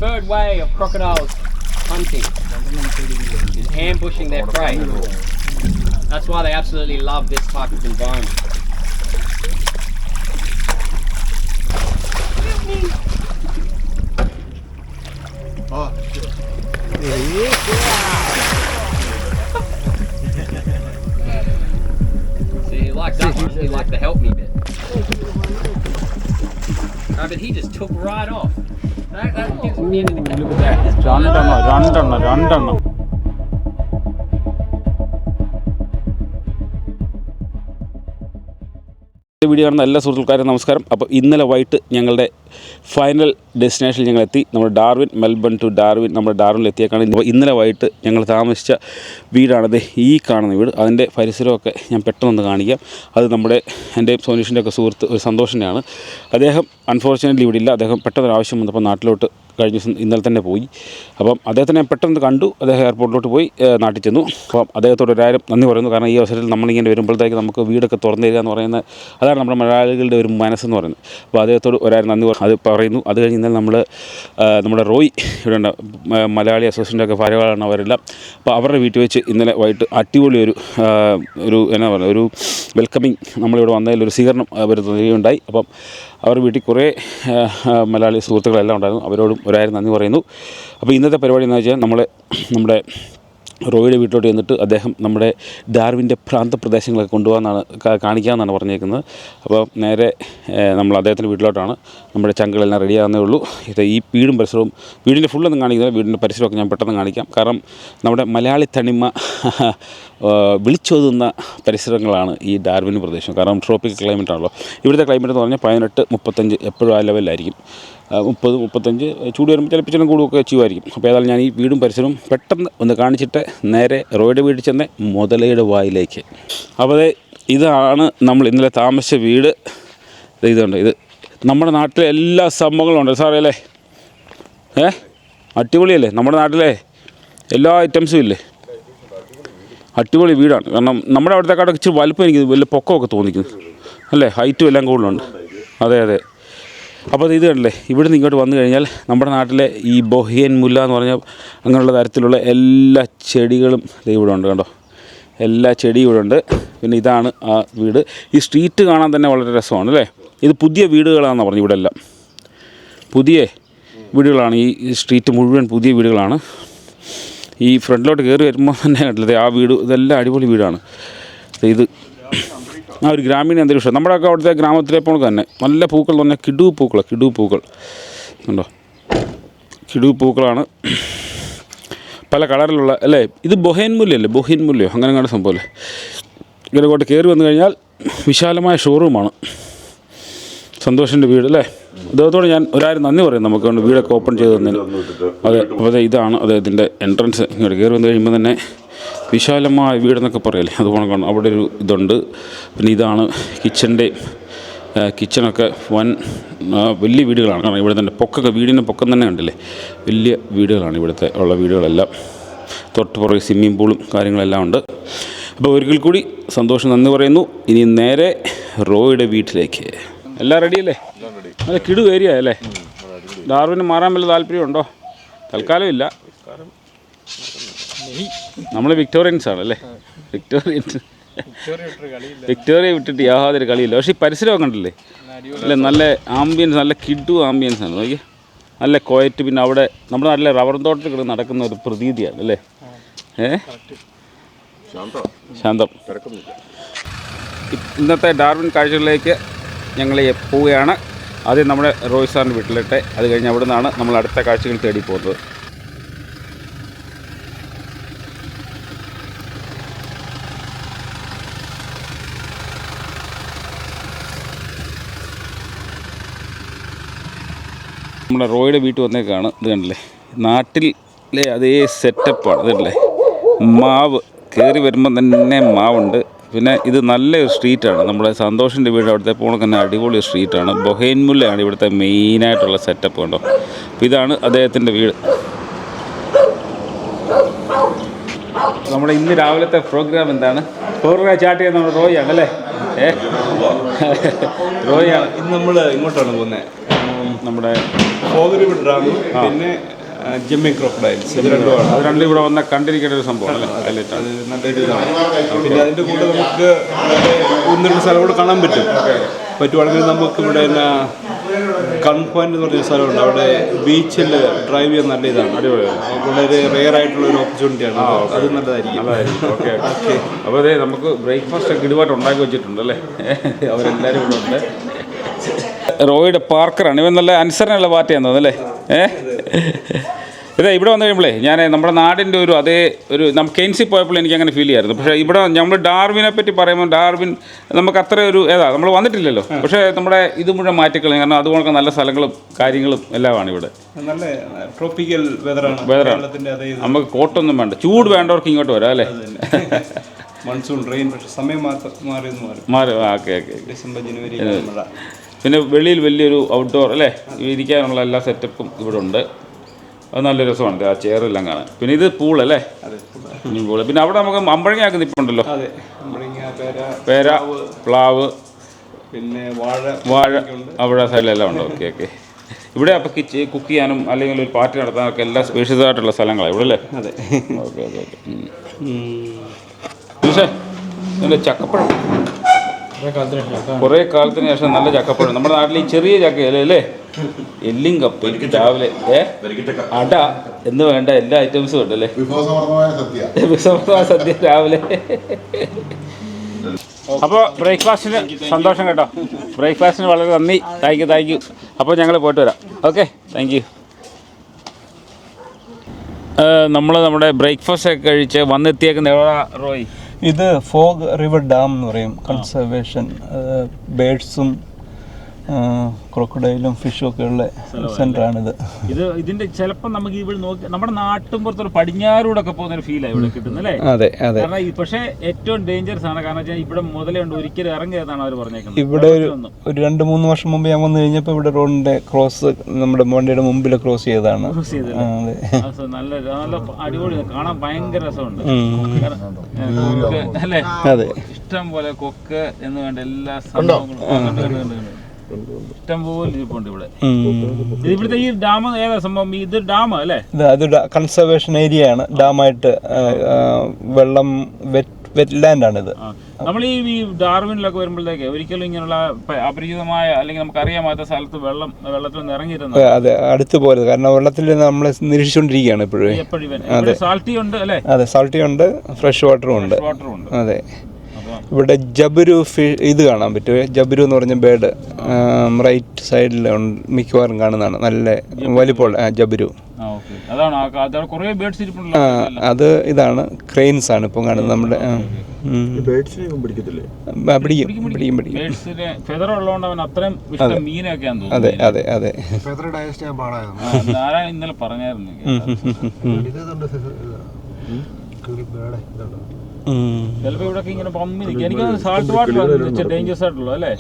preferred way of crocodiles hunting is ambushing their prey. That's why they absolutely love this type of environment. Oh, shit. See, he liked that one. He liked the help me bit. No, but he just took right off. That gives me the indication. Look at that. രണ്ടെണ്ണം. Video കാണുന്ന എല്ലാ സുഹൃത്തുക്കൾക്കാരും നമസ്കാരം. അപ്പോൾ ഇന്നലെ വൈകിട്ട് ഞങ്ങളുടെ final ഡെസ്റ്റിനേഷനിൽ ഞങ്ങൾ എത്തി. നമ്മുടെ ഡാർവിൻ, മെൽബൺ ടു ഡാർവിൻ, നമ്മുടെ ഡാർവിനിൽ എത്തിയേക്കാണ്. ഇന്നലെ വൈകിട്ട് ഞങ്ങൾ താമസിച്ച വീടാണത്, ഈ കാണുന്ന വീട്. അതിൻ്റെ പരിസരമൊക്കെ ഞാൻ പെട്ടെന്ന് കാണിക്കാം. അത് എൻ്റെ സോനീഷിൻ്റെ ഒക്കെ സുഹൃത്ത് ഒരു സന്തോഷിൻ്റെയാണ്. അദ്ദേഹം അൺഫോർച്യുനേറ്റ്ലി ഇവിടെ ഇല്ല. അദ്ദേഹം പെട്ടെന്നൊരു ആവശ്യം വന്നപ്പോൾ നാട്ടിലോട്ട് കഴിഞ്ഞ ദിവസം ഇന്നലെ തന്നെ പോയി. അപ്പം അദ്ദേഹത്തിനെ പെട്ടെന്ന് കണ്ടു. അദ്ദേഹം എയർപോർട്ടിലോട്ട് പോയി നാട്ടിൽ ചെന്നു. അപ്പം അദ്ദേഹത്തോട് ഒരായിരം നന്ദി പറയുന്നു. കാരണം ഈ അവസരത്തിൽ നമ്മളിങ്ങനെ വരുമ്പോഴത്തേക്ക് നമുക്ക് വീടൊക്കെ തുറന്നു തരിക എന്ന് പറയുന്നത് അതാണ് നമ്മുടെ മലയാളികളുടെ ഒരു മനസ്സെന്ന് പറയുന്നത്. അപ്പോൾ അദ്ദേഹത്തോട് ഒരായിരം നന്ദി അത് പറയുന്നു. അത് കഴിഞ്ഞ് ഇന്നലെ നമ്മുടെ റോയ് ഇവിടെ ഉണ്ട്, മലയാളി അസോസിയേഷൻ്റെ ഒക്കെ ഭാരവാഹികളാണ് അവരെല്ലാം. അപ്പോൾ അവരുടെ വീട്ടിൽ വെച്ച് ഇന്നലെ വൈകിട്ട് അടിപൊളി ഒരു എന്നാ പറയുക, ഒരു വെൽക്കമിങ്, നമ്മളിവിടെ വന്നതിലൊരു സ്വീകരണം അവർ നൽകുകയുണ്ടായി. അപ്പം അവരുടെ വീട്ടിൽ കുറേ മലയാളി സുഹൃത്തുക്കളെല്ലാം ഉണ്ടായിരുന്നു. അവരോടും ഒരായിരം നന്ദി പറയുന്നു. അപ്പോൾ ഇന്നത്തെ പരിപാടി എന്ന് വെച്ചാൽ നമ്മുടെ റോയിയുടെ വീട്ടിലോട്ട് ചെന്നിട്ട് അദ്ദേഹം നമ്മുടെ ഡാർവിൻ്റെ പ്രാന്തപ്രദേശങ്ങളൊക്കെ കൊണ്ടുപോകാമെന്നാണ്, കാണിക്കാമെന്നാണ് പറഞ്ഞേക്കുന്നത്. അപ്പോൾ നേരെ നമ്മൾ അദ്ദേഹത്തിൻ്റെ വീട്ടിലോട്ടാണ്. നമ്മുടെ ചങ്കുകളെല്ലാം റെഡിയാകുന്നേ ഉള്ളൂ. ഇത് ഈ വീടും പരിസരവും, വീടിൻ്റെ ഫുള്ളൊന്നും കാണിക്കുന്നില്ല, വീടിൻ്റെ പരിസരമൊക്കെ ഞാൻ പെട്ടെന്ന് കാണിക്കാം. കാരണം നമ്മുടെ മലയാളി തനിമ വിളിച്ചോതുന്ന പരിസരങ്ങളാണ് ഈ ഡാർവിൻ പ്രദേശം. കാരണം ട്രോപ്പിക്കൽ ക്ലൈമറ്റ് ആണല്ലോ. ഇവിടുത്തെ ക്ലൈമറ്റ് എന്ന് പറഞ്ഞാൽ 18-35 എപ്പോഴും ആ ലെവലിലായിരിക്കും. 30-35 ചൂട് വരുമ്പോൾ ചിലപ്പോൾ ചില കൂടുമൊക്കെ ചെയ്യുമായിരിക്കും. അപ്പോൾ ഏതായാലും ഞാൻ ഈ വീടും പരിസരവും പെട്ടെന്ന് ഒന്ന് കാണിച്ചിട്ട് നേരെ റോയുടെ വീട്ടിൽ ചെന്ന് മുതലയുടെ വായിലേക്ക്. അപ്പോൾ ഇതാണ് നമ്മൾ ഇന്നലെ താമസിച്ച വീട്. ഇതുണ്ട്, ഇത് നമ്മുടെ നാട്ടിലെ എല്ലാ സംഭവങ്ങളും ഉണ്ട് സാറേ അല്ലേ? അടിപൊളിയല്ലേ? നമ്മുടെ നാട്ടിലെ എല്ലാ ഐറ്റംസും ഇല്ലേ? അടിപൊളി വീടാണ്. കാരണം നമ്മുടെ അവിടുത്തെക്കാട്ടൊക്കെ ഇച്ചിരി വലുപ്പം എനിക്ക് വലിയ പൊക്കമൊക്കെ തോന്നിക്കുന്നു അല്ലേ? ഹൈറ്റും എല്ലാം കൂടുതലുണ്ട്. അതെ. അപ്പോൾ ഇത് കണ്ടില്ലേ, ഇവിടുന്ന് ഇങ്ങോട്ട് വന്നു കഴിഞ്ഞാൽ നമ്മുടെ നാട്ടിലെ ഈ ബൊഹിയൻ മുല്ല എന്ന് പറഞ്ഞാൽ അങ്ങനെയുള്ള തരത്തിലുള്ള എല്ലാ ചെടികളും ഇവിടെ ഉണ്ട്. കണ്ടോ, എല്ലാ ചെടിയും ഇവിടെ ഉണ്ട്. പിന്നെ ഇതാണ് ആ വീട്. ഈ സ്ട്രീറ്റ് കാണാൻ തന്നെ വളരെ രസമാണ് അല്ലേ? ഇത് പുതിയ വീടുകളാണെന്നാണ് പറഞ്ഞു. ഇവിടെ എല്ലാം പുതിയ വീടുകളാണ്. ഈ സ്ട്രീറ്റ് മുഴുവൻ പുതിയ വീടുകളാണ്. ഈ ഫ്രണ്ടിലോട്ട് കയറി വരുമ്പോൾ തന്നെ കണ്ടില്ലേ ആ വീട്, ഇതെല്ലാം അടിപൊളി വീടാണ്. ഇത് ഒരു ഗ്രാമീണ അന്തരീക്ഷം. നമ്മുടെയൊക്കെ അവിടുത്തെ ഗ്രാമത്തിലെ പോണക്ക് തന്നെ നല്ല പൂക്കൾ എന്ന് പറഞ്ഞാൽ കിടു പൂക്കൾ ഉണ്ടോ? കിടു പൂക്കളാണ് പല കളറിലുള്ള അല്ലേ? ഇത് ബൊഹേൻ മുല്ലയോ അങ്ങനെ സംഭവമല്ലേ? ഇങ്ങോട്ട് കയറി വന്നു കഴിഞ്ഞാൽ വിശാലമായ ഷോറൂമാണ്. സന്തോഷിൻ്റെ വീട് അല്ലേ? അദ്ദേഹത്തോട് ഞാൻ ഒരായിരം നന്ദി പറയും. നമുക്ക് വീടൊക്കെ ഓപ്പൺ ചെയ്ത് തന്നതിന്. അപ്പോൾ ഇതാണ് അദ്ദേഹത്തിൻ്റെ എൻട്രൻസ്. ഇങ്ങോട്ട് കയറി വന്നു കഴിയുമ്പോൾ തന്നെ വിശാലമായ വീടെന്നൊക്കെ പറയല്ലേ, അതുപോലെ കാണും. അവിടെ ഒരു ഇതുണ്ട്. പിന്നെ ഇതാണ് കിച്ചണൊക്കെ വലിയ വീടുകളാണ്. കാരണം ഇവിടെ തന്നെ വീടിൻ്റെ പൊക്കം തന്നെ കണ്ടില്ലേ, വലിയ വീടുകളാണ് ഇവിടുത്തെ ഉള്ള വീടുകളെല്ലാം. തൊട്ട് പുറകെ സ്വിമ്മിംഗ് പൂളും കാര്യങ്ങളെല്ലാം ഉണ്ട്. അപ്പോൾ ഒരിക്കൽ കൂടി സന്തോഷം നന്ദി പറയുന്നു. ഇനി നേരെ റോയുടെ വീട്ടിലേക്ക്. എല്ലാം റെഡിയല്ലേ? നല്ല കിടു ഏരിയ അല്ലേ? ഡാർവിന് മാറാൻ വല്ല താല്പര്യമുണ്ടോ? തൽക്കാലം ഇല്ല. നമ്മൾ വിക്ടോറിയൻസ് ആണല്ലേ? വിക്ടോറിയ വിട്ടിട്ട് യാതൊരു കളിയില്ല. പക്ഷേ ഈ പരിസരമൊക്കെ കണ്ടില്ലേ അല്ലേ? നല്ല ആംബിയൻസ്, നല്ല കിടു ആംബിയൻസ് ആണ്. നോക്കി, നല്ല ക്വയറ്റ്. പിന്നെ അവിടെ നമ്മുടെ നാട്ടിലെ റബ്ബർ തോട്ടത്തിൽ നടക്കുന്ന ഒരു പ്രതീതിയാണ് അല്ലേ? ശാന്തം. ഇന്നത്തെ ഡാർവിൻ കാഴ്ചകളിലേക്ക് ഞങ്ങൾ പോവുകയാണ്. ആദ്യം നമ്മുടെ റോയ് സാറിൻ്റെ വീട്ടിലിട്ട്, അത് കഴിഞ്ഞ് അവിടെ നിന്നാണ് നമ്മൾ അടുത്ത കാഴ്ചകൾ തേടി പോകുന്നത്. നമ്മുടെ റോയുടെ വീട്ടിൽ വന്നേക്കാണ്. ഇത് കണ്ടില്ലേ, നാട്ടിലെ അതേ സെറ്റപ്പാണ്. ഇതല്ലേ, മാവ് കയറി വരുമ്പം തന്നെ മാവുണ്ട്. പിന്നെ ഇത് നല്ലൊരു സ്ട്രീറ്റാണ്. നമ്മുടെ സന്തോഷിൻ്റെ വീട് അവിടുത്തെ പോകണക്ക് തന്നെ അടിപൊളി സ്ട്രീറ്റാണ്. ബൊഹേൻ മുല്ലയാണ് ഇവിടുത്തെ മെയിനായിട്ടുള്ള സെറ്റപ്പ്. കണ്ടോ, അപ്പോൾ ഇതാണ് അദ്ദേഹത്തിൻ്റെ വീട്. നമ്മുടെ ഇന്ന് രാവിലത്തെ പ്രോഗ്രാം എന്താണ്? പ്രോഗ്രാം സ്റ്റാർട്ട് ചെയ്യുന്നത് നമ്മുടെ റോയ് ആണല്ലേ? റോയ് ആണ്. ഇന്ന് നമ്മൾ ഇങ്ങോട്ടാണ് പോകുന്നത്. നമ്മുടെ പിന്നെ ജമ്മി ക്രോക്കഡൈൽസ് ഇത് രണ്ടുമാണ്. അത് രണ്ടും ഇവിടെ വന്നാൽ കണ്ടിരിക്കേണ്ട ഒരു സംഭവം അല്ലേ? അത് നല്ലൊരു ഇതാണ്. പിന്നെ അതിൻ്റെ കൂടെ നമുക്ക് ഒന്ന് രണ്ട് സ്ഥലം കൂടെ കാണാൻ പറ്റുവാണെങ്കിൽ നമുക്ക് ഇവിടെ തന്നെ കൺ പോയിന്റ് എന്ന് പറഞ്ഞ സ്ഥലമുണ്ട്. അവിടെ ബീച്ചിൽ ഡ്രൈവ് ചെയ്യാൻ നല്ല ഇതാണ്, വളരെ റെയർ ആയിട്ടുള്ള ഒരു ഓപ്പർച്യൂണിറ്റിയാണ്. അത് നല്ലതായിരിക്കും. Okay okay. അപ്പോൾ അതെ, നമുക്ക് ബ്രേക്ക്ഫാസ്റ്റ് ഒക്കെ ഇടുവായിട്ട് ഉണ്ടാക്കി വെച്ചിട്ടുണ്ടല്ലേ? അവരെല്ലാവരും ഇവിടെ ഉണ്ട്. റോയുടെ പാർക്കറാണ് ഇവൻ. നല്ല അനുസരണയുള്ള പാർട്ടിയാണെന്ന് തോന്നുന്നല്ലേ? ഇതേ ഇവിടെ വന്നു കഴിയുമ്പോഴേ ഞാൻ നമ്മുടെ നാടിൻ്റെ ഒരു അതേ ഒരു നമുക്ക് കെയ്ൻസിൽ പോയപ്പോൾ എനിക്ക് അങ്ങനെ ഫീൽ ചെയ്യായിരുന്നു. പക്ഷേ ഇവിടെ നമ്മൾ ഡാർവിനെ പറ്റി പറയുമ്പോൾ ഡാർവിൻ നമുക്ക് അത്ര ഒരു നമ്മൾ വന്നിട്ടില്ലല്ലോ. പക്ഷേ നമ്മുടെ ഇത് മുഴുവൻ മാറ്റിക്കളയും. കാരണം അതുപോലെ നല്ല സ്ഥലങ്ങളും കാര്യങ്ങളും എല്ലാമാണ് ഇവിടെ. നല്ല ട്രോപ്പിക്കൽ വെതറാണ്. നമുക്ക് കോട്ടൊന്നും വേണ്ട, ചൂട് വേണ്ടവർക്ക് ഇങ്ങോട്ട് വരാം അല്ലേ? മൺസൂൺ റെയിൻ, പക്ഷേ സമയം മാറി. Okay okay. ഡിസംബർ ജനുവരി മഴ. പിന്നെ വെളിയിൽ വലിയൊരു ഔട്ട്ഡോർ അല്ലേ, ഇരിക്കാനുള്ള എല്ലാ സെറ്റപ്പും ഇവിടെ ഉണ്ട്. അത് നല്ല രസമാണ് ആ ചെയറെല്ലാം കാണാൻ. പിന്നെ ഇത് പൂളല്ലേ? പൂള്. പിന്നെ അവിടെ നമുക്ക് അമ്പഴങ്ങയൊക്കെ നിൽപ്പുണ്ടല്ലോ. പേര, പ്ലാവ്, പിന്നെ വാഴ അവിടെ സൈഡിലെല്ലാം ഉണ്ട്. Okay okay. ഇവിടെ അപ്പോൾ കുക്ക് ചെയ്യാനും അല്ലെങ്കിൽ ഒരു പാർട്ടി നടത്താനൊക്കെ എല്ലാ സ്പേഷ്യസ് ആയിട്ടുള്ള സ്ഥലങ്ങളാണ് ഇവിടെ അല്ലേ? അതെ. Okay okay okay. പക്ഷേ നല്ല ചക്കപ്പഴം, കുറേ കാലത്തിന് ശേഷം നല്ല ചക്കപ്പഴം. നമ്മുടെ നാട്ടിൽ ഈ ചെറിയ ചക്കയല്ലേ അല്ലേ? എല്ലും കപ്പ രാവിലെ അട എന്ന് വേണ്ട എല്ലാ ഐറ്റംസും ഉണ്ടല്ലേ? വിഭവസമൃദ്ധമായ സദ്യ രാവിലെ. അപ്പോൾ ബ്രേക്ക്ഫാസ്റ്റിന് സന്തോഷം കേട്ടോ. ബ്രേക്ക്ഫാസ്റ്റിന് വളരെ നന്ദി. Thank you. അപ്പോൾ ഞങ്ങൾ പോയിട്ട് വരാം. Okay, thank you. നമ്മൾ നമ്മുടെ ബ്രേക്ക്ഫാസ്റ്റ് ഒക്കെ കഴിച്ച് വന്നെത്തിയേക്കുന്ന എവിടെ റോയ്? ഇത് ഫോഗ് റിവർ ഡാം എന്ന് പറയും. കൺസർവേഷൻ ബേഡ്സും ക്രോക്കഡൈലും ഫിഷും ഒക്കെ ഉള്ള സെൻ്ററാണിത്. ഇതിന്റെ ചിലപ്പോൾ നമുക്ക് ഇവിടെ നോക്കി നമ്മുടെ നാട്ടും പുറത്തൊരു പടിഞ്ഞാറൂടെ ഒക്കെ പോകുന്ന ഒരു ഫീലാണ് ഇവിടെ കിട്ടുന്നത് അല്ലേ? അതെ അതെ. കാരണം പക്ഷേ ഏറ്റവും ഡേഞ്ചറസ് ആണ്. കാരണം വെച്ചാൽ ഇവിടെ മുതലേ ഉണ്ട്, ഒരിക്കലും ഇറങ്ങിയതാണ് അവർ പറഞ്ഞേക്കുന്നത്. ഇവിടെ ഒരു 2-3 വർഷം മുമ്പ് ഞാൻ വന്നു കഴിഞ്ഞപ്പോൾ ഇവിടെ റോഡിന്റെ ക്രോസ് നമ്മുടെ വണ്ടിയുടെ മുമ്പിൽ ക്രോസ് ചെയ്തതാണ്. നല്ല നല്ല അടിപൊളി, കാണാൻ ഭയങ്കര രസമുണ്ട് അല്ലേ? അതെ. ഇഷ്ടം പോലെ കൊക്ക് എന്ന് വേണ്ട എല്ലാ സംഭവങ്ങളും ഇഷ്ടം പോലെ ഇരിപ്പുണ്ട് ഇവിടെ. ഇവിടുത്തെ ഈ ഡാം ഏതാ സംഭവം? ഇത് ഡാം അല്ലേ? അത് കൺസർവേഷൻ ഏരിയ ആണ്. ഡാമായിട്ട് വെള്ളം വെറ്റ്ലാൻഡാണിത്. നമ്മൾ ഈ ഡാർവിനിലൊക്കെ വരുമ്പോഴത്തേക്ക് ഒരിക്കലും ഇങ്ങനെയുള്ള അപരിചിതമായ അല്ലെങ്കിൽ നമുക്ക് അറിയാമാത്ത സ്ഥലത്ത് വെള്ളത്തിൽ നിന്ന് ഇറങ്ങിയിരുന്നത്. അതെ, അടുത്ത് പോയത്. കാരണം വെള്ളത്തിൽ നമ്മളെ നിരീക്ഷിച്ചുകൊണ്ടിരിക്കുകയാണ് എപ്പോഴും. അതെ, സാൾട്ടി ഉണ്ട് അല്ലേ? അതെ, സാൾട്ടി ഉണ്ട്, ഫ്രഷ് വാട്ടറും ഉണ്ട്. അതെ. ഇവിടെ ജബുരു ഇത് കാണാൻ പറ്റും. ജബുരു എന്ന് പറഞ്ഞ ബേർഡ് റൈറ്റ് സൈഡിൽ മിക്കവാറും കാണുന്നതാണ്. നല്ല വലിപ്പമുള്ള ജബുരു. അത് ഇതാണ് ക്രെയിൻസ് ആണ് ഇപ്പം കാണുന്നത്. നമ്മുടെ അതെ അതെ അതെ. ഇന്നലെ പറഞ്ഞായിരുന്നു.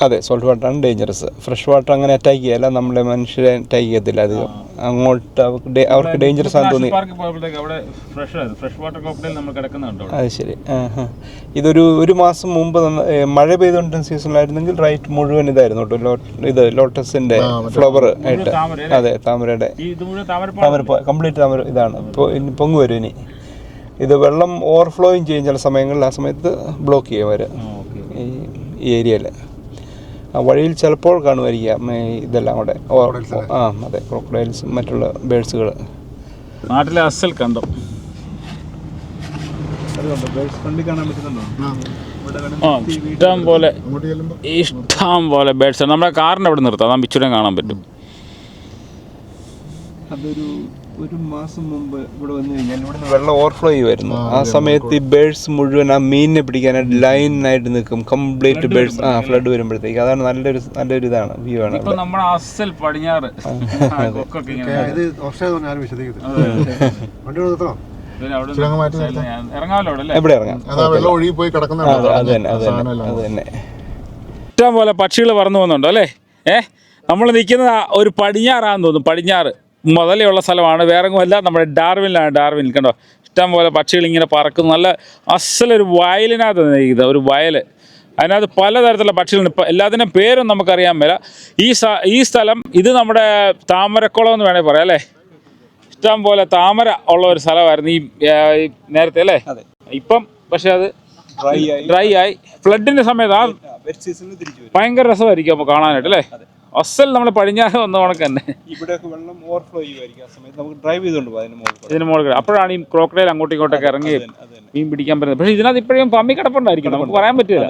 അതെ, സോൾട്ട് വാട്ടർ ആണ് ഡേഞ്ചറസ്. ഫ്രഷ് വാട്ടർ അങ്ങനെ അറ്റാക്ക് ചെയ്യല്ല, നമ്മളെ മനുഷ്യരെ അറ്റാക്ക് ചെയ്യത്തില്ല അധികം. അങ്ങോട്ട് അവർക്ക് ഡേഞ്ചറസ് ആണെന്ന് തോന്നി. അത് ശരി. ഇതൊരു മാസം മുമ്പ് മഴ പെയ്തുകൊണ്ടിരുന്ന സീസണിലായിരുന്നെങ്കിൽ റൈറ്റ് മുഴുവൻ ഇതായിരുന്നു കേട്ടോ. ഇത് ലോട്ടസിന്റെ ഫ്ലവർ ആയിട്ട്. അതെ, താമരയുടെ കംപ്ലീറ്റ് താമര ഇതാണ്. പൊങ്ങു വരും ഇനി. ഇത് വെള്ളം ഓവർഫ്ലോയും ചെയ്യും ചില സമയങ്ങളിൽ. ആ സമയത്ത് ബ്ലോക്ക് ചെയ്യും അവർ ഈ ഏരിയയിൽ. ആ വഴിയിൽ ചിലപ്പോൾ കാണുമായിരിക്കാം ഇതെല്ലാം കൂടെ. അതെ, ക്രോക്കഡൈൽസും മറ്റുള്ള ബേഡ്സുകൾ. നാട്ടിലെ അസൽ കണ്ടം ഇഷ്ടം പോലെ ബേഡ്സ്. നമ്മുടെ കാറിൻ്റെ അവിടെ നിർത്താം, അതാ ഇച്ചിരി കാണാൻ പറ്റും. ഒരു മാസം മുമ്പ് ഇവിടെ വന്നു കഴിഞ്ഞാൽ ഇവിടെ വെള്ളം ഓവർഫ്ലോ ചെയ്യുമായിരുന്നു. ആ സമയത്ത് ഈ ബേഡ്സ് മുഴുവൻ ആ മീനിനെ പിടിക്കാനായിട്ട് ലൈനായിട്ട് നിൽക്കും. കംപ്ലീറ്റ് ബേഡ്സ് ഫ്ലഡ് വരുമ്പോഴത്തേക്ക്. അതാണ് നല്ലൊരു ഇതാണ്, വ്യൂ ആണ്. എവിടെ ഇറങ്ങാം? അത് തന്നെ. ഇഷ്ടം പോലെ പക്ഷികൾ പറന്നു പോകുന്നുണ്ടോ അല്ലേ? നമ്മൾ നിൽക്കുന്നത് ഒരു പടിഞ്ഞാറാന്ന് തോന്നുന്നു. പടിഞ്ഞാറ് മുതലുള്ള സ്ഥലമാണ്, വേറെങ്ങുമല്ല, നമ്മുടെ ഡാർവിനിലാണ്. ഡാർവിനിൽ കണ്ടോ ഇഷ്ടം പോലെ പക്ഷികൾ ഇങ്ങനെ പറക്കുന്നു. നല്ല അസലൊരു വയലിനകത്ത് നിൽക്കുന്നത്, ഒരു വയൽ. അതിനകത്ത് പലതരത്തിലുള്ള പക്ഷികളുണ്ട്. ഇപ്പം എല്ലാത്തിനും പേരും നമുക്കറിയാൻ മേല. ഈ സ്ഥലം ഇത് നമ്മുടെ താമരക്കുളം എന്ന് വേണമെങ്കിൽ പറയാം അല്ലേ. ഇഷ്ടം പോലെ താമര ഉള്ള ഒരു സ്ഥലമായിരുന്നു ഈ നേരത്തെ അല്ലേ. ഇപ്പം പക്ഷെ അത് ഡ്രൈ ആയി. ഫ്ലഡിന്റെ സമയത്ത് ആ ഭയങ്കര രസമായിരിക്കും അപ്പോൾ കാണാനായിട്ട് അല്ലേ. അസൽ നമ്മൾ പടിഞ്ഞാറ് വന്ന കണക്ക് തന്നെ വെള്ളം ഓവർഫ്ലോ ചെയ്യുമായിരിക്കും ആ സമയത്ത്. നമുക്ക് ഡ്രൈവ് ചെയ്തുകൊണ്ട് ഇതിന് മുകളിൽ അപ്പോഴാണ് ഈ ക്രോക്കഡൈൽ അങ്ങോട്ടും ഇങ്ങോട്ടൊക്കെ ഇറങ്ങി മീൻ പിടിക്കാൻ പറ്റുന്നത്. പക്ഷേ ഇതിനകത്ത് ഇപ്പോഴും പമ്മി കിടപ്പുണ്ടായിരിക്കും, നമുക്ക് പറയാൻ പറ്റില്ല.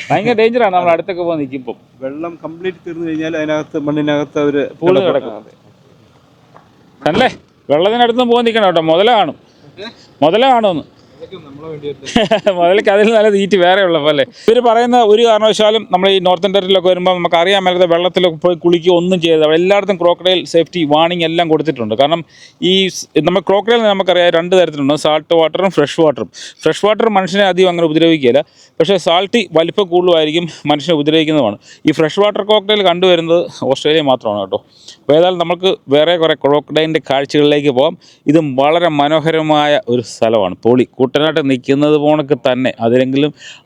ഭയങ്കര ഡേഞ്ചറാണ് നമ്മൾ അടുത്തൊക്കെ പോകാൻ നിൽക്കുമ്പോൾ. വെള്ളം കംപ്ലീറ്റ് തീർന്നു കഴിഞ്ഞാൽ അതിനകത്ത് മണ്ണിനകത്ത് അവർ പൂള് കിടക്കും അല്ലേ. വെള്ളത്തിനടുത്ത് പോകാൻ നിൽക്കണം കേട്ടോ. മുതല കാണുമെന്ന് മുതലേക്ക് അതിൽ നല്ല തീറ്റ് വേറെ ഉള്ളപ്പോൾ അല്ലേ. ഇവർ പറയുന്ന ഒരു കാരണവശാലും നമ്മൾ ഈ നോർത്തേൺ ടെറിട്ടറിയിലൊക്കെ വരുമ്പോൾ നമുക്ക് അറിയാൻ മേലാത്ത വെള്ളത്തിലൊക്കെ പോയി കുളിക്കുക ഒന്നും ചെയ്തത്. എല്ലായിടത്തും ക്രോക്കഡൈൽ സേഫ്റ്റി വാർണിംഗ് എല്ലാം കൊടുത്തിട്ടുണ്ട്. കാരണം ഈ നമ്മൾ ക്രോക്കഡൈൽ നമുക്കറിയാം 2 തരത്തിലുണ്ട്, സാൾട്ട് വാട്ടറും ഫ്രഷ് വാട്ടറും. ഫ്രഷ് വാട്ടർ മനുഷ്യനെ അധികം അങ്ങനെ ഉപദ്രവിക്കുകയില്ല, പക്ഷേ സാൾട്ടി വലിപ്പം കൂടുതലുമായിരിക്കും, മനുഷ്യനെ ഉപദ്രവിക്കുന്നതുമാണ്. ഈ ഫ്രഷ് വാട്ടർ ക്രോക്കഡൈൽ കണ്ടുവരുന്നത് ഓസ്ട്രേലിയ മാത്രമാണ് കേട്ടോ. അപ്പോൾ ഏതായാലും നമുക്ക് വേറെ കുറേ ക്രോക്കഡൈലിൻ്റെ കാഴ്ചകളിലേക്ക് പോകാം. ഇതും വളരെ മനോഹരമായ ഒരു സ്ഥലമാണ്. പൊളി കൂട്ടനായിട്ട് നിൽക്കുന്നത് പോണക്ക് തന്നെ,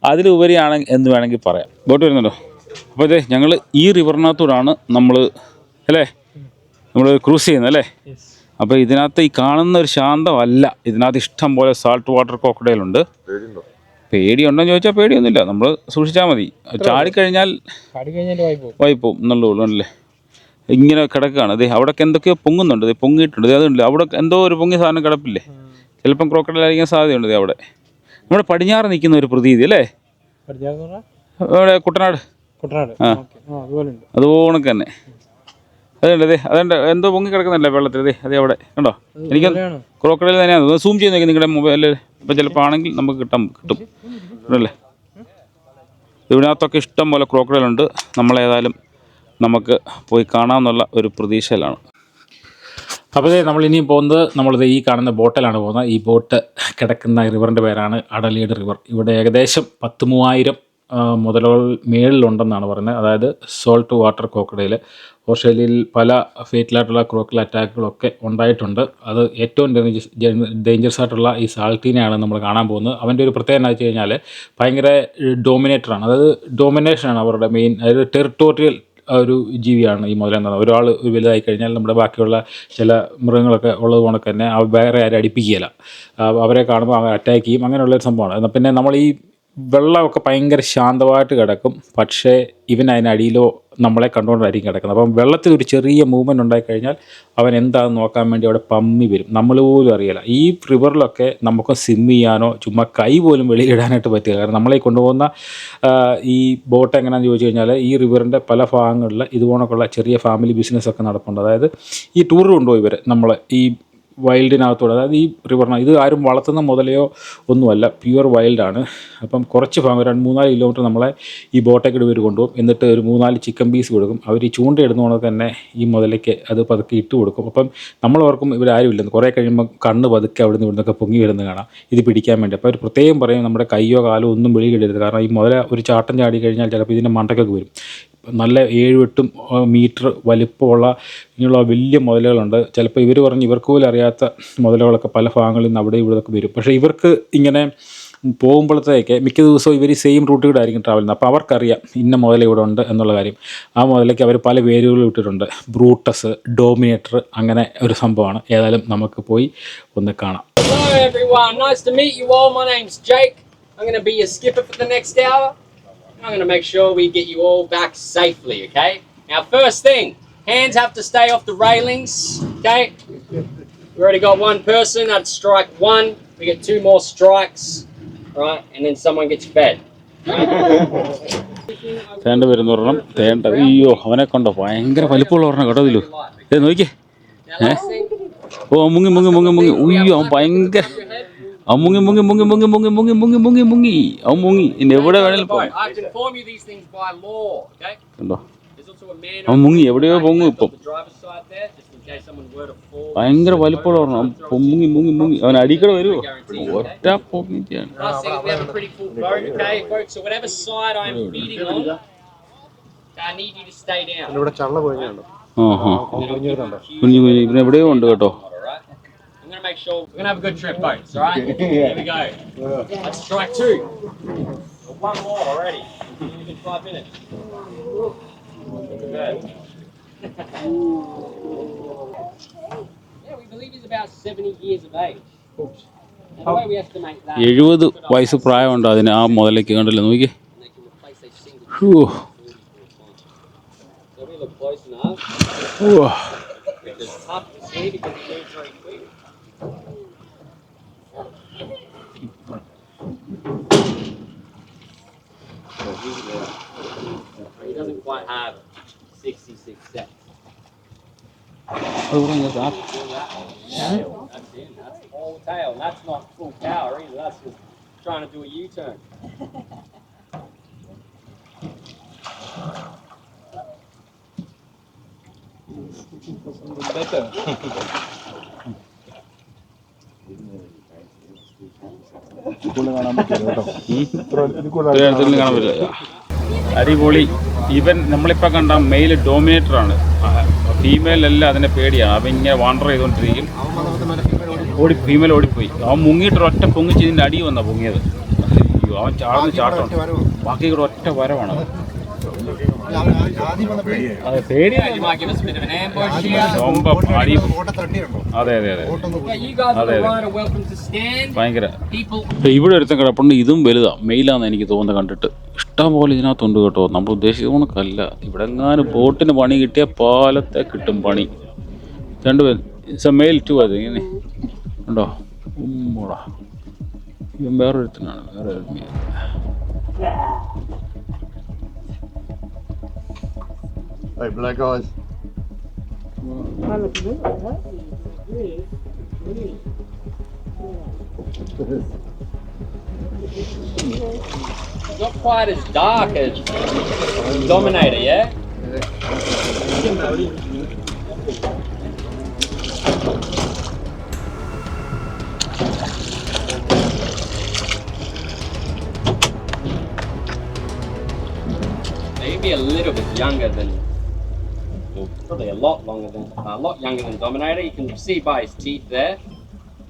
അതിലുപരിയാണ് എന്ന് വേണമെങ്കിൽ പറയാം. ബോട്ട് വരുന്നുണ്ടോ? അപ്പോൾ അതെ, ഞങ്ങൾ ഈ റിവറിനകത്തൂടാണ് നമ്മൾ ക്രൂസ് ചെയ്യുന്നത് അല്ലേ. അപ്പോൾ ഇതിനകത്ത് ഈ കാണുന്ന ഒരു ശാന്തമല്ല, ഇതിനകത്ത് ഇഷ്ടം പോലെ സാൾട്ട് വാട്ടർ ക്രോക്കഡൈലുണ്ട്. പേടിയുണ്ടോയെന്ന് ചോദിച്ചാൽ പേടിയൊന്നുമില്ല, നമ്മൾ സൂക്ഷിച്ചാൽ മതി. ചാടിക്കഴിഞ്ഞാൽ വായിപ്പോവും എന്നുള്ളൂ അല്ലേ. ഇങ്ങനെ കിടക്കുകയാണ്. അതെ, അവിടെയൊക്കെ എന്തൊക്കെയോ പൊങ്ങുന്നുണ്ട്, പൊങ്ങിയിട്ടുണ്ട്. അതുണ്ട് അവിടെ എന്തോ ഒരു പൊങ്ങിയ സാധനം കിടപ്പില്ലേ. ചിലപ്പം ക്രോക്കഡൈലായിരിക്കാൻ സാധ്യതയുണ്ട് അവിടെ. നമ്മുടെ പടിഞ്ഞാറ് നിൽക്കുന്ന ഒരു പ്രതീതി അല്ലേ. അവിടെ കുട്ടനാട് അതുപോലെ തന്നെ അതുണ്ട്. അതുണ്ട്, എന്തോ പൊങ്ങി കിടക്കുന്നില്ല വെള്ളത്തിൽ. അതെ അവിടെ കണ്ടോ. എനിക്ക് ക്രോക്കഡൈൽ തന്നെയാണ്. സൂം ചെയ്ത് നോക്കി നിങ്ങളുടെ മൊബൈലിൽ. ഇപ്പം ചിലപ്പോൾ ആണെങ്കിൽ നമുക്ക് കിട്ടും അല്ലേ. ഇതിനകത്തൊക്കെ ഇഷ്ടം പോലെ ക്രോക്കഡൈലുണ്ട്. നമ്മളേതായാലും നമുക്ക് പോയി കാണാമെന്നുള്ള ഒരു പ്രതീക്ഷയിലാണ്. അപ്പോൾ നമ്മളിനിയും പോകുന്നത് നമ്മളിത് ഈ കാണുന്ന ബോട്ടിലാണ് പോകുന്നത്. ഈ ബോട്ട് കിടക്കുന്ന റിവറിൻ്റെ പേരാണ് അഡലേഡ് റിവർ. ഇവിടെ ഏകദേശം 13,000 മുതലുകൾ മേളിലുണ്ടെന്നാണ് പറയുന്നത്. അതായത് സോൾട്ട് വാട്ടർ ക്രോക്കഡൈൽ. ഓസ്ട്രേലിയയിൽ പല ഫേറ്റലായിട്ടുള്ള ക്രോക്കഡൈൽ അറ്റാക്കുകളൊക്കെ ഉണ്ടായിട്ടുണ്ട്. അത് ഏറ്റവും ഡേഞ്ചറസ് ആയിട്ടുള്ള ഈ സാൾട്ടീനെയാണ് നമ്മൾ കാണാൻ പോകുന്നത്. അവൻ്റെ ഒരു പ്രത്യേകത എന്ന് വെച്ച് കഴിഞ്ഞാൽ ഭയങ്കര ഡോമിനേറ്ററാണ്. അതായത് ഡോമിനേഷനാണ് അവരുടെ മെയിൻ. അതായത് ടെറിട്ടോറിയൽ ഒരു ജീവിയാണ് ഈ മുതലെന്ന് പറയുന്നത്. ഒരാൾ വലുതായി കഴിഞ്ഞാൽ നമ്മുടെ ബാക്കിയുള്ള ചില മൃഗങ്ങളൊക്കെ ഉള്ളത് കൊണ്ടൊക്കെ തന്നെ വേറെ ആരും അടുപ്പിക്കുകയില്ല. അവരെ കാണുമ്പോൾ അവർ അറ്റാക്ക് ചെയ്യും. അങ്ങനെയുള്ളൊരു സംഭവമാണ്. പിന്നെ നമ്മൾ ഈ വെള്ളമൊക്കെ ഭയങ്കര ശാന്തമായിട്ട് കിടക്കും, പക്ഷേ ഇവൻ അതിനടിയിലോ നമ്മളെ കണ്ടുകൊണ്ടായിരിക്കും കിടക്കുന്നത്. അപ്പം വെള്ളത്തിൽ ഒരു ചെറിയ മൂവ്മെൻറ്റ് ഉണ്ടായിക്കഴിഞ്ഞാൽ അവൻ എന്താണെന്ന് നോക്കാൻ വേണ്ടി അവിടെ പമ്മി വരും. നമ്മൾ പോലും അറിയില്ല. ഈ റിവറിലൊക്കെ നമുക്ക് സ്വിം ചെയ്യാനോ ചുമ്മാ കൈ പോലും വെളിയിലിടാനായിട്ട് പറ്റില്ല. കാരണം നമ്മളെ കൊണ്ടുപോകുന്ന ഈ ബോട്ട് എങ്ങനെയാണെന്ന് ചോദിച്ചു കഴിഞ്ഞാൽ ഈ റിവറിൻ്റെ പല ഭാഗങ്ങളിൽ ഇതുപോലൊക്കെയുള്ള ചെറിയ ഫാമിലി ബിസിനസ്സൊക്കെ നടപ്പുണ്ട്. അതായത് ഈ ടൂർ കൊണ്ടുപോയി ഇവർ നമ്മൾ ഈ വൈൽഡിനകത്തൂടെ, അതായത് ഈ റിവറിനകത്ത്. ഇത് ആരും വളർത്തുന്ന മുതലയോ ഒന്നുമല്ല, പ്യുവർ വൈൽഡാണ്. അപ്പം കുറച്ച് ഭാഗം 2-3-4 കിലോമീറ്റർ നമ്മളെ ഈ ബോട്ടൊക്കെ ഇവർ കൊണ്ടുപോകും. എന്നിട്ട് ഒരു 3-4 ചിക്കൻ പീസ് കൊടുക്കും. അവർ ഈ ചൂണ്ടയിടുന്നതുകൊണ്ട് തന്നെ ഈ മുതലയ്ക്ക് അത് പതുക്കെ ഇട്ട് കൊടുക്കും. അപ്പം നമ്മളോർക്കും ഇവരാരും ഇല്ലെന്ന്. കുറേ കഴിയുമ്പോൾ കണ്ണ് പതുക്കെ അവിടെ നിന്ന് ഇവിടുന്നൊക്കെ പൊങ്ങി വരുന്നത് കാണാം ഇത് പിടിക്കാൻ വേണ്ടി. അപ്പോൾ അവർ പ്രത്യേകം പറയും നമ്മുടെ കയ്യോ കാലോ ഒന്നും വെളിയിലിടരുത്. കാരണം ഈ മുതല ഒരു ചാട്ടം ചാടി കഴിഞ്ഞാൽ ചിലപ്പോൾ ഇതിൻ്റെ മണ്ടക്കൊക്കെ വരും. നല്ല 7-8 മീറ്റർ വലിപ്പമുള്ള ഇങ്ങനെയുള്ള വലിയ മുതലകളുണ്ട്. ചിലപ്പോൾ ഇവർ പറഞ്ഞ് ഇവർക്ക് പോലും അറിയാത്ത മുതലകളൊക്കെ പല ഭാഗങ്ങളിൽ നിന്ന് അവിടെ ഇവിടെയൊക്കെ വരും. പക്ഷേ ഇവർക്ക് ഇങ്ങനെ പോകുമ്പോഴത്തേക്ക് മിക്ക ദിവസവും ഇവർ സെയിം റൂട്ട് കൂടെ ആയിരിക്കും ട്രാവൽ ചെയ്യുന്നത്. അപ്പോൾ അവർക്കറിയാം ഇന്ന മുതല ഇവിടെ ഉണ്ട് എന്നുള്ള കാര്യം. ആ മുതലയ്ക്ക് അവർ പല പേരുകൾ ഇട്ടിട്ടുണ്ട്. ബ്രൂട്ടസ്, ഡോമിനേറ്റർ, അങ്ങനെ ഒരു സംഭവമാണ്. ഏതായാലും നമുക്ക് പോയി ഒന്ന് കാണാം. Hello everyone, nice to meet you all. My name's Jake. I'm going to be your skipper for the next hour. I'm going to make sure we get you all back safely, okay? Now, first thing, hands have to stay off the railings, okay? We already got one person, that's strike 1. We get 2 more strikes, right? And then someone gets fed. തേണ്ട വരുന്ന ഒരെണ്ണം തേണ്ട. അയ്യോ, അവനെ കണ്ടോ, ഭയങ്കര വലിപ്പമുള്ള ഒരെണ്ണം കേട്ടോ. ഇതിലോ നോക്കിയേ. ഓ മുങ്ങി ഉയ്യോ, അവൻ ഭയങ്കര അവൻ മുങ്ങി ഇനി എവിടെ വേണേലും പോകാം. അവൻ മുങ്ങി എവിടെയോ പൊങ്ങും. ഇപ്പം ഭയങ്കര വലിപ്പമുള്ള ഓർമ്മ. മുങ്ങി അവൻ അടിക്കടെ വരുമോ? ഒറ്റ പൊങ്ങിച്ചാണ്. കുഞ്ഞു ഇവന് എവിടെയോ ഉണ്ട് കേട്ടോ. I'm going to make sure we're going to have a good trip, folks. All right? Here we go. That's strike 2. One more already. Within 5 minutes. Good. Yeah, we believe he's about 70 years of age. And the way we estimate that, 70 വയസ്സ് പ്രായമുണ്ട് അതിന് ആ മുതലേക്ക് കണ്ടല്ലോ നോക്കി. they can replace a single so we look close enough. Which is tough to see because he moves very quick. He doesn't quite have 66 sets. That's him. That's all tail. That's not full power either. That's just trying to do a U-turn. better. അടിപൊളി. ഇവൻ നമ്മളിപ്പോൾ കണ്ട mail ഡോമിനേറ്ററാണ്. ഫീമെയിലെല്ലാം അതിനെ പേടിയാണ്. അവൻ ഇങ്ങനെ wander ചെയ്തുകൊണ്ടിരിക്കും. Female ഓടിപ്പോയി. അവൻ മുങ്ങിയിട്ട് ഒറ്റ പൊങ്ങിച്ച് ഇതിൻ്റെ അടി വന്നാണ് പൊങ്ങിയത്. അയ്യോ, അവൻ ചാടുന്ന ചാട്ടം. ബാക്കി കൂടെ ഒറ്റ വരവാണ് അവൻ. അതെ, പേടിയാണ്. അതെ അതെ അതെ അതെ ഭയങ്കര. ഇവിടെ ഒരുത്തം കിടപ്പുണ്ട്. ഇതും വലുതാണ്. മെയിലാന്ന് എനിക്ക് തോന്നുന്നത് കണ്ടിട്ട്. ഇഷ്ടം പോലെ ഇതിനകത്തുണ്ട് കേട്ടോ. നമ്മൾ ഉദ്ദേശിച്ച കണക്കല്ല. ഇവിടെ എങ്ങാനും ബോട്ടിന് പണി കിട്ടിയ പാലത്തെ കിട്ടും പണി. രണ്ടുപേരും മെയിൽ ടു. അത് ഇങ്ങനെ ഉണ്ടോ? ഉമ്മോടാ, ഇവൻ വേറൊരുത്തനാണ്. വേറെ Hey, black eyes. It's not quite as dark as Dominator, yeah? Maybe a little bit younger than, probably a lot younger than Dominator. You can see by his teeth there.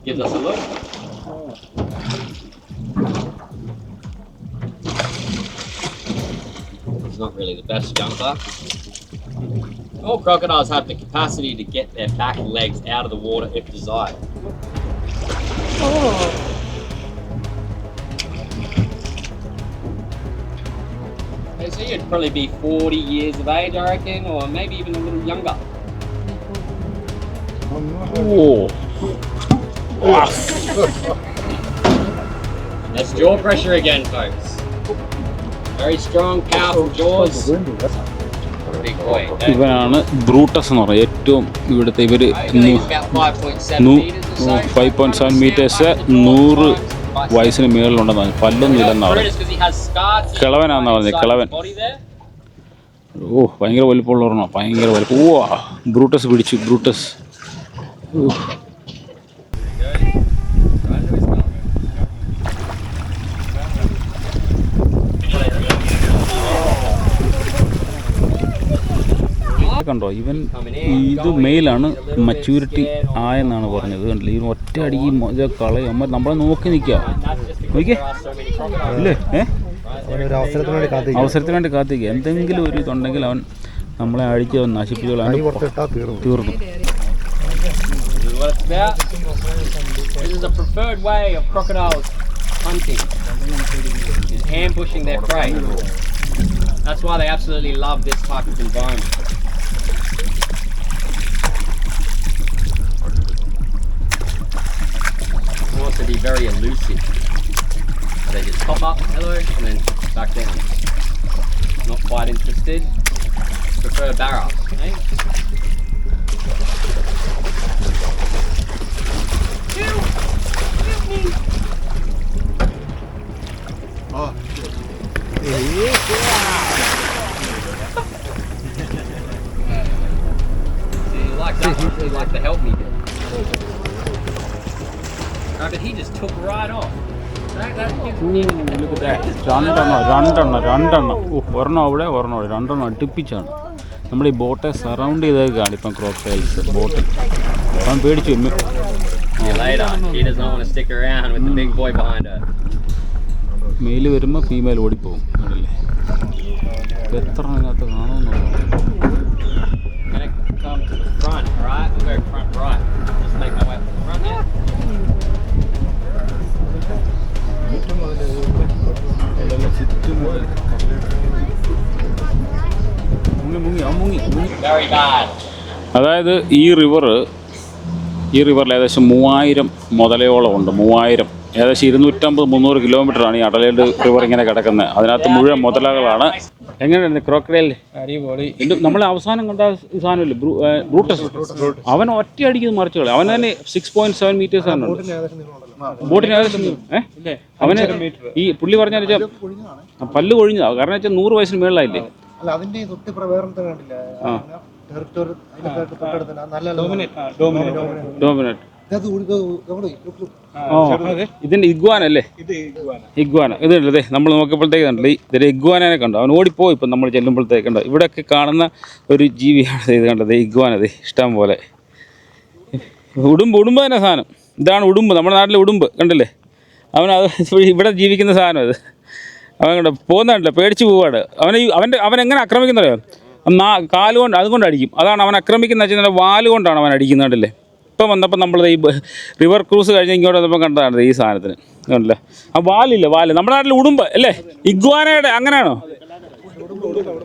Gives us a look. He's not really the best jumper. All crocodiles have the capacity to get their back legs out of the water if desired. So you'd probably be 40 years of age, I reckon, or maybe even a little younger. Oh. That's jaw pressure again, folks. Very strong, powerful jaws. Big boy. ഇവനാണ് Brutus എന്ന് പറയുന്നത്. ഏറ്റവും ഇവിടുത്തെ ഇവർ 5.7 metres 100 വയസ്സിന് മേളിലുണ്ടെന്നാണ്. പല്ലൊന്നും ഇല്ലെന്നാണ് പറഞ്ഞത്. കിളവനാണെന്നാണ് പറഞ്ഞത്. കിളവൻ. ഓ, ഭയങ്കര വലിപ്പമുള്ള ഒരെണ്ണം. ഭയങ്കര വലിപ്പം. ഓ, ബ്രൂട്ടസ് പിടിച്ചു. ബ്രൂട്ടസ്. കണ്ടോ, ഇവൻ ഇത് മെയിലാണ്. മച്യൂരിറ്റി ആയെന്നാണ് പറഞ്ഞത്. കണ്ടില്ല, ഈ ഒറ്റ അടിക്ക് ഇത് കളയും. അമ്മ നമ്മളെ നോക്കി നിൽക്കുക. നോക്കിയേ അല്ലേ? അവസരത്തിന് വേണ്ടി കാത്തിക്കുക. എന്തെങ്കിലും ഒരു ഇതുണ്ടെങ്കിൽ അവൻ നമ്മളെ അടിച്ച് അവൻ നശിപ്പിച്ചോളാം. തീർന്നു. This is a preferred way of crocodiles hunting, is ambushing their prey. That's why they absolutely love this type of environment. They want to be very elusive. They just pop up, hello, and then back down. Not quite interested. Prefer barra, eh? He like to help me bit. But he just took right off. രണ്ടെണ്ണം ഒരെണ്ണം അവിടെ ഒരെണ്ണം അവിടെ. രണ്ടെണ്ണം അടുപ്പിച്ചാണ്. നമ്മുടെ ഈ ബോട്ടെ surround ചെയ്തേക്കാണ് ഇപ്പം crocodiles ബോട്ടിൽ. അവൻ പേടിച്ചു. Later, she does not want to stick around with the big boy behind her. Male വരുമ്പോൾ ഫീമെയിൽ ഓടിപ്പോവും അതല്ലേ എത്ര അതിനകത്ത് കാണുമെന്നുള്ളത് അതായത് ഈ റിവറിൽ ഏകദേശം 3000 മുതലയോളം ഉണ്ട്. 3000 ഏകദേശം 250-300 കിലോമീറ്ററാണ് ഈ അഡലേഡ് റിവർ ഇങ്ങനെ കിടക്കുന്നത്. അതിനകത്ത് മുഴുവൻ മുതലകളാണ്. എങ്ങനെയാണ് ക്രോക്കഡൈൽ? നമ്മൾ അവസാനം കണ്ട സാധനമില്ല ബ്രൂട്ടസ്, അവൻ ഒറ്റയടിക്കുന്നത് മറിച്ചുകളെ. അവൻ തന്നെ 6.7 മീറ്റേഴ്സ് ആണ് ബോട്ടിന് ഏകദേശം. അവന് ഈ പുള്ളി പറഞ്ഞ പല്ല് കൊഴിഞ്ഞതാണ്. കാരണം വെച്ചാൽ 100 വയസ്സിന് മേളിലായില്ലേ. ഇതിന്റെ ഇഗ്വാനല്ലേ? ഇഗ്വാന ഇതല്ലേ നമ്മൾ നോക്കിയപ്പോഴത്തേക്ക് കണ്ടല്ലേ, ഇതിന്റെ ഇഗ്വാനെ കണ്ടോ? അവൻ ഓടിപ്പോയി. ഇപ്പം നമ്മൾ ചെല്ലുമ്പോഴത്തേക്ക് കണ്ടോ ഇവിടെയൊക്കെ കാണുന്ന ഒരു ജീവിയാണ് ഇത് കണ്ടത്, ഇഗ്വാനത്. ഇഷ്ടം പോലെ ഉടുമ്പ് തന്നെ സാധനം. ഇതാണ് ഉടുമ്പ്, നമ്മുടെ നാട്ടിലെ ഉടുമ്പ് കണ്ടില്ലേ. അവനത് ഇവിടെ ജീവിക്കുന്ന സാധനം അത്. അവൻ കണ്ടോ പോകുന്നുണ്ടല്ലോ, പേടിച്ച് പോവാണ്. അവനെങ്ങനെ ആക്രമിക്കുന്നറിയോ? കാലുകൊണ്ട് അതുകൊണ്ട് അടിക്കും. അതാണ് അവൻ ആക്രമിക്കുന്ന വെച്ചാൽ വാലുകൊണ്ടാണ് അവൻ അടിക്കുന്നുണ്ടല്ലേ. ഇപ്പം വന്നപ്പോൾ നമ്മൾ ഈ റിവർ ക്രൂസ് കഴിഞ്ഞ് ഇങ്ങോട്ട് വന്നപ്പോൾ കണ്ടതാണ് ഈ സാധനത്തിന് കണ്ടല്ലേ. ആ വാലില്ല, വാല് നമ്മുടെ നാട്ടിൽ ഉടുമ്പ് അല്ലേ, ഇഗ്വാനയുടെ അങ്ങനെയാണോ?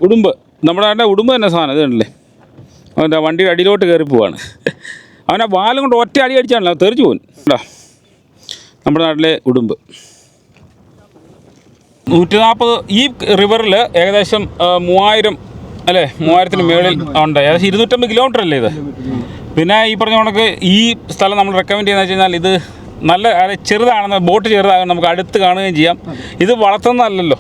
ഉടുമ്പ് നമ്മുടെ നാട്ടിലെ ഉടുമ്പ് തന്നെ സാധനം ഇത് കണ്ടല്ലേ. അവൻ്റെ വണ്ടിയുടെ അടിയിലോട്ട് കയറി പോവാണ്. അവൻ ആ വാലും കൊണ്ട് ഒറ്റ അടി അടിച്ചാണല്ലോ തെറിച്ച് പോകും കേട്ടോ. നമ്മുടെ നാട്ടിലെ ഉടുമ്പ് 140. ഈ റിവറിൽ ഏകദേശം 3000 അല്ലേ, 3000-ന് മുകളിൽ ഉണ്ട്. ഏകദേശം 250 കിലോമീറ്റർ അല്ലേ ഇത്. പിന്നെ ഈ പറഞ്ഞ കണക്ക് ഈ സ്ഥലം നമ്മൾ റെക്കമെൻഡ് ചെയ്യുന്നത് വെച്ച് കഴിഞ്ഞാൽ ഇത് നല്ല ചെറുതാണെന്ന്, ബോട്ട് ചെറുതാകും, നമുക്ക് അടുത്ത് കാണുകയും ചെയ്യാം. ഇത് വളർത്തുന്നതല്ലല്ലോ,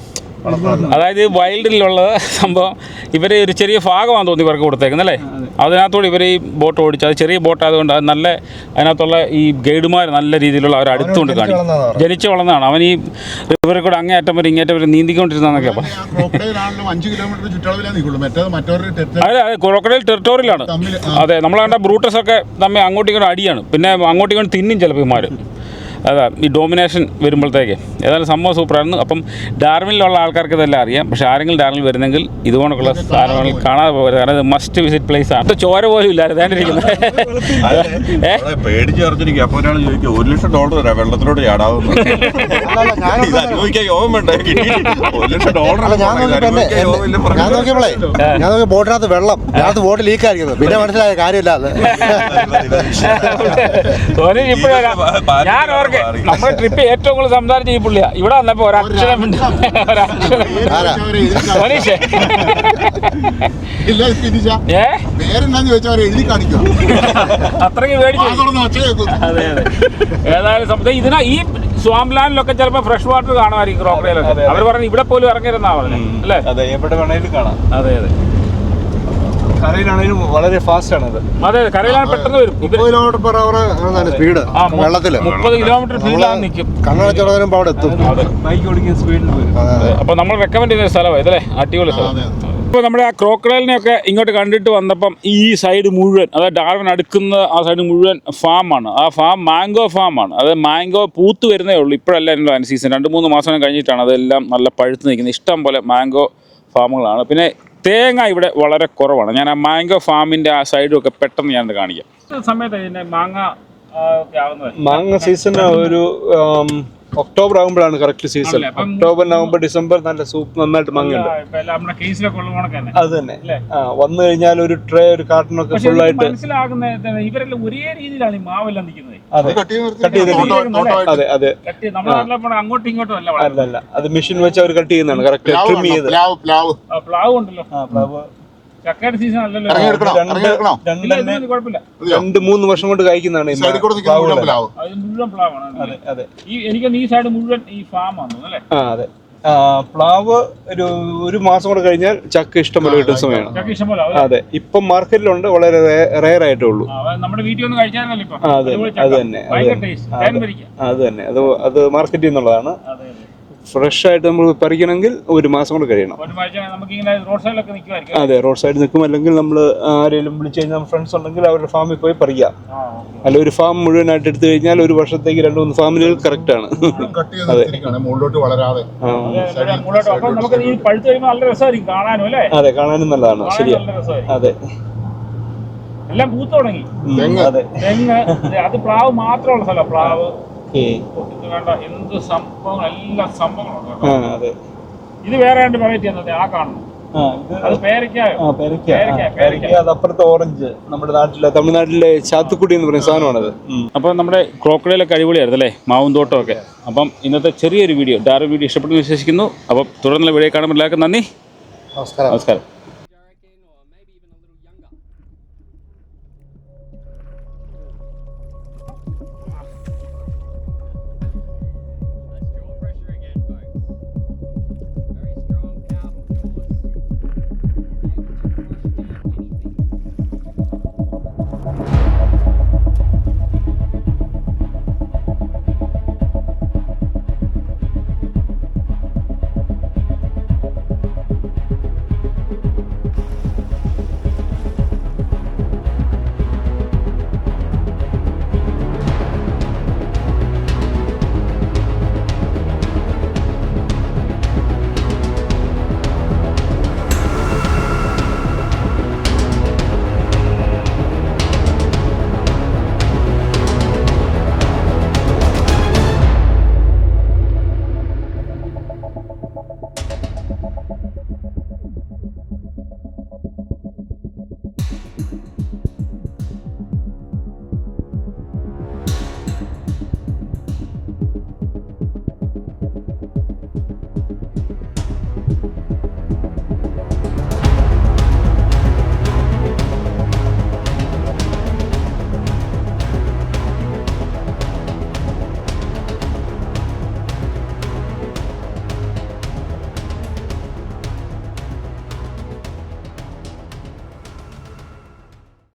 അതായത് വൈൽഡിലുള്ള സംഭവം. ഇവർ ഒരു ചെറിയ ഭാഗമാണെന്ന് തോന്നി ഇവർക്ക് കൊടുത്തേക്കുന്നല്ലേ. അതിനകത്തോടെ ഇവർ ഈ ബോട്ട് ഓടിച്ച്, അത് ചെറിയ ബോട്ടായതുകൊണ്ട് അത് നല്ല അതിനകത്തുള്ള ഈ ഗൈഡുമാർ നല്ല രീതിയിലുള്ള അവർ അടുത്തുകൊണ്ട് കാണിക്കും. ജനിച്ച് വളർന്നതാണ് അവൻ. ഈ റിവറിൽ കൂടെ അങ്ങേയറ്റം വരെ ഇങ്ങേറ്റം വരെ നീന്തിക്കൊണ്ടിരുന്നതൊക്കെ. അതെ അതെ, ക്രോക്കഡൈൽ ടെറിട്ടോറിയലാണ്. അതെ, നമ്മൾ കണ്ട ബ്രൂട്ടസൊക്കെ തമ്മിൽ അങ്ങോട്ടും ഇങ്ങോട്ടും അടിയാണ്. പിന്നെ അങ്ങോട്ടും ഇങ്ങോട്ടും തിന്നും ചിലപ്പോൾ ഇമാർ. അതാ ഈ ഡോമിനേഷൻ വരുമ്പോഴത്തേക്ക്. ഏതായാലും സംഭവം സൂപ്പറായിരുന്നു. അപ്പം ഡാർവിനിലുള്ള ആൾക്കാർക്ക് ഇതെല്ലാം അറിയാം. പക്ഷേ ആരെങ്കിലും ഡാർവിനിൽ വരുന്നെങ്കിൽ ഇതുകൊണ്ടുള്ള സാധനങ്ങൾ കാണാതെ പോകരുത്. കാരണം ഇത് മസ്റ്റ് വിസിറ്റ് പ്ലേസ് ആണ്. ചോര പോലും ഇല്ലായിരുന്നു ഇരിക്കുന്നത്. പേടിച്ച് ഇറച്ചിരിക്കും. അപ്പോൾ ഒരാൾ ചോദിക്കും $1,00,000 വെള്ളത്തിലോട്ട് ചാടാവുന്നു. ഞാൻ നോക്കിയപ്പോളേ ബോട്ടിനകത്ത് വെള്ളം, അതിനകത്ത് ബോട്ട് ലീക്ക് ആയിരിക്കുന്നു. പിന്നെ മനസ്സിലായ കാര്യമില്ല അത്. ഞാൻ ഓർക്കെ നമ്മുടെ ട്രിപ്പ് ഏറ്റവും കൂടുതൽ സംസാരിച്ച ഈ പുള്ളിയാ. ഇവിടെ വന്നപ്പോ ഒരക്ഷരം അത്രയ്ക്ക് പേടിച്ചു. അതെ അതെ, ഏതായാലും ഇതിനാ ഈ സ്വാംലാൻഡിലൊക്കെ ചിലപ്പോൾ ഫ്രഷ് വാട്ടർ കാണുമായിരിക്കും ക്രോക്കഡൈലൊക്കെ. അവർ പറഞ്ഞു ഇവിടെ പോലും ഇറങ്ങരുതെന്നാ പറഞ്ഞത് അല്ലേ? അതെ, എവിടെ വേണേലും കാണാം. അതെ അതെ, കരയിലാണെങ്കിലും വളരെ ഫാസ്റ്റ് ആണ് അത്. അതെ, കരയിലാണ് പെട്ടെന്ന് വരും. 30 km/h സ്പീഡ് വെള്ളത്തില്. 30 കിലോമീറ്റർ സ്പീഡിലാണ് നിൽക്കും. കണ്ണടച്ചുടങ്ങുമ്പോ അവിടെ എത്തും. ബൈക്ക് ഓടിക്കുന്ന സ്പീഡിൽ വരും. അപ്പോൾ നമ്മൾ റെക്കമെൻഡ് ചെയ്യുന്ന സ്ഥലമാണ് ഇതല്ലേ, അടിപൊളി സ്ഥലം. ഇപ്പോൾ നമ്മുടെ ആ ക്രോക്കഡൈലിനെയൊക്കെ ഇങ്ങോട്ട് കണ്ടിട്ട് വന്നപ്പം ഈ സൈഡ് മുഴുവൻ, അതായത് ഡാർവിൻ അടുക്കുന്ന ആ സൈഡ് മുഴുവൻ ഫാമാണ്. ആ ഫാം മാംഗോ ഫാമാണ്. അത് മാംഗോ പൂത്ത് വരുന്നേ ഉള്ളൂ. ഇപ്പോഴല്ല അതിനുള്ള അതിന് സീസൺ. 2-3 മാസം കഴിഞ്ഞിട്ടാണ് അതെല്ലാം നല്ല പഴുത്ത് നിൽക്കുന്നത്. ഇഷ്ടം പോലെ മാംഗോ ഫാമുകളാണ്. പിന്നെ തേങ്ങ ഇവിടെ വളരെ കുറവാണ്. ഞാൻ ആ മാംഗോ ഫാമിൻ്റെ ആ സൈഡും ഒക്കെ പെട്ടെന്ന് ഞാനത് കാണിക്കാം. സമയത്ത് മാങ്ങ സീസൺ ഒരു ഒക്ടോബർ ആകുമ്പോഴാണ് correct season. October November December നല്ല നന്നായിട്ട് മാങ്ങയുണ്ട്. അത് തന്നെ. വന്നു കഴിഞ്ഞാൽ ഒരു ട്രേ, ഒരു കാർട്ടണൊക്കെ ഫുള്ളായിട്ട്. ഇവരെല്ലാം ഒരേ രീതിയിലാണ് ഈ മാവെല്ലാം നിൽക്കുന്നത്. അതെ, കട്ട് ചെയ്ത്. അതെ അതെ, അങ്ങോട്ടും ഇങ്ങോട്ടും അല്ല, അത് മെഷീൻ വെച്ച് അവർ കട്ട് ചെയ്യുന്നതാണ്. കറക്റ്റ് ട്രിം ചെയ്ത്. പ്ലാവ് ഉണ്ടല്ലോ, പ്ലാവ് ചക്കയുടെ സീസൺ അല്ലല്ലോ. 2-3 വർഷം കൊണ്ട് കഴിക്കുന്നതാണ് മുഴുവൻ പ്ലാവാണ്. എനിക്ക് ഈ സൈഡ് മുഴുവൻ ഈ ഫാമാണ് അല്ലേ? അതെ, പ്ലാവ് ഒരു മാസം കൂടെ കഴിഞ്ഞാൽ ചക്ക ഇഷ്ടം പോലെ കിട്ടുന്ന സമയമാണ്. അതെ, ഇപ്പം മാർക്കറ്റിലുണ്ട്, വളരെ റെയർ ആയിട്ടേ ഉള്ളൂ. നമ്മുടെ വീട്ടിൽ ഒന്ന് കഴിച്ചാൽ അത് തന്നെ അത് മാർക്കറ്റിൽ നിന്നുള്ളതാണ്. ഫ്രഷ് ആയിട്ട് നമ്മൾ പറിക്കണമെങ്കിൽ 1 മാസം കൂടെ കഴിയണം. അതെ, റോഡ് സൈഡ് നിൽക്കും. അല്ലെങ്കിൽ നമ്മൾ ആരെങ്കിലും വിളിച്ചു കഴിഞ്ഞാൽ ഫ്രണ്ട്സ് ഉണ്ടെങ്കിൽ അവരുടെ ഫാമിൽ പോയി പറിക്കാം. അല്ല, ഒരു ഫാം മുഴുവനായിട്ട് എടുത്തു കഴിഞ്ഞാൽ ഒരു വർഷത്തേക്ക് 2-3 ഫാമിലുകൾ കറക്റ്റ് ആണ്. അതെ, അതെ, കാണാനും നല്ലതാണ്. ശരിയാ, അതെ. എല്ലാം പൂത്ത് തുടങ്ങി. തെങ്ങ്, അത് പ്ലാവ് മാത്രമുള്ള സ്ഥലം. പ്ലാവ് വേണ്ട, എന്ത് സംഭവം, എല്ലാ സംഭവങ്ങളും. ഇത് വേറെ രണ്ട് വെറൈറ്റി ആ കാണുന്നു. അത് പേരയ്ക്ക. അതപ്പുറത്തെ ഓറഞ്ച്. നമ്മുടെ നാട്ടിലെ തമിഴ്നാട്ടിലെ ചാത്തുക്കുടി എന്ന് പറയുന്ന സാധനമാണത്. അപ്പോൾ നമ്മുടെ ക്രോക്കഡൈലൊക്കെ അടിപൊളിയായിരുന്നു അല്ലേ, മാവും തോട്ടമൊക്കെ. അപ്പം ഇന്നത്തെ ചെറിയൊരു വീഡിയോ, ഡാർവിൻ വീഡിയോ ഇഷ്ടപ്പെട്ടെന്ന് വിശ്വസിക്കുന്നു. അപ്പം തുടർന്നുള്ള വീഡിയോ കാണുമ്പോൾ എല്ലാവർക്കും നന്ദി, നമസ്കാരം.